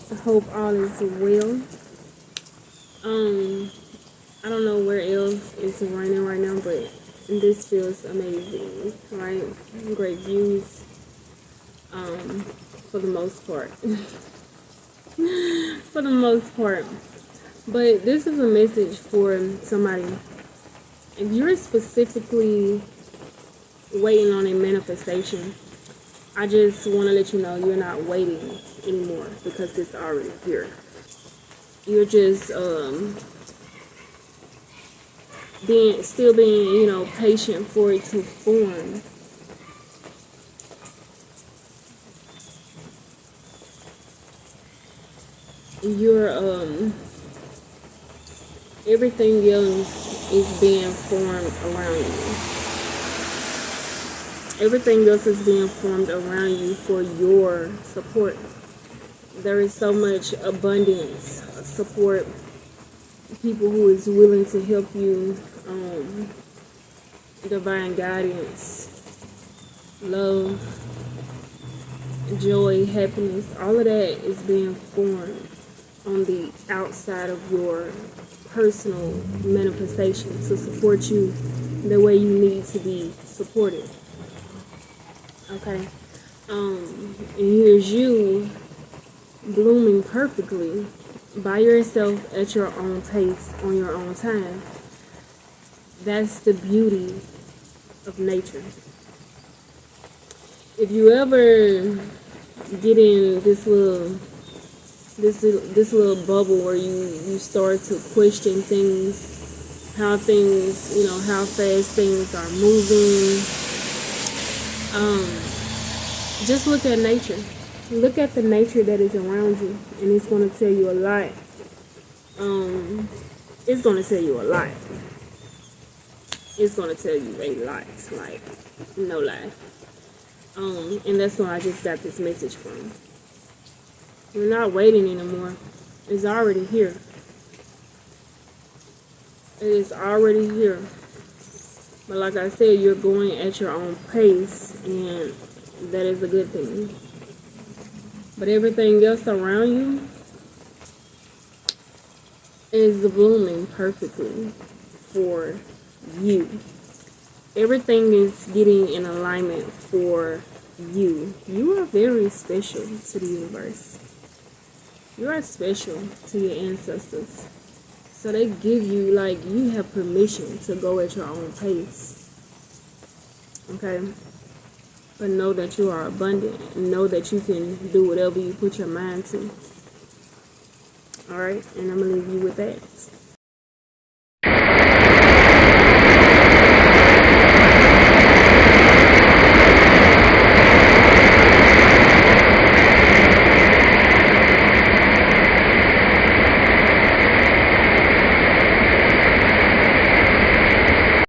I hope all is well. I don't know where else it's raining right now, but this feels amazing, right? Great views, for the most part. For the most part. But this is a message for somebody. If you're specifically waiting on a manifestation, I just want to let you know you're not waiting anymore because it's already here. You're just being patient for it to form. You're everything else is being formed around you. Everything else is being formed around you for your support. There is so much abundance, support, people who is willing to help you, divine guidance, love, joy, happiness, all of that is being formed on the outside of your personal manifestation to support you the way you need to be supported. Okay? And here's you blooming perfectly by yourself at your own pace on your own time. That's the beauty of nature. If you ever get in this little bubble where you start to question things, how fast things are moving, just look at nature. Look at the nature that is around you, and it's going to tell you a lot. It's going to tell you a lot. It's going to tell you a lot, like, no lie. And that's why I just got this message from. You're not waiting anymore. It's already here. It is already here. But like I said, you're going at your own pace, and that is a good thing. But everything else around you is blooming perfectly for you. Everything is getting in alignment for you. You are very special to the universe. You are special to your ancestors. So they give you, like, you have permission to go at your own pace. Okay? But know that you are abundant. Know that you can do whatever you put your mind to. Alright? And I'm going to leave you with that.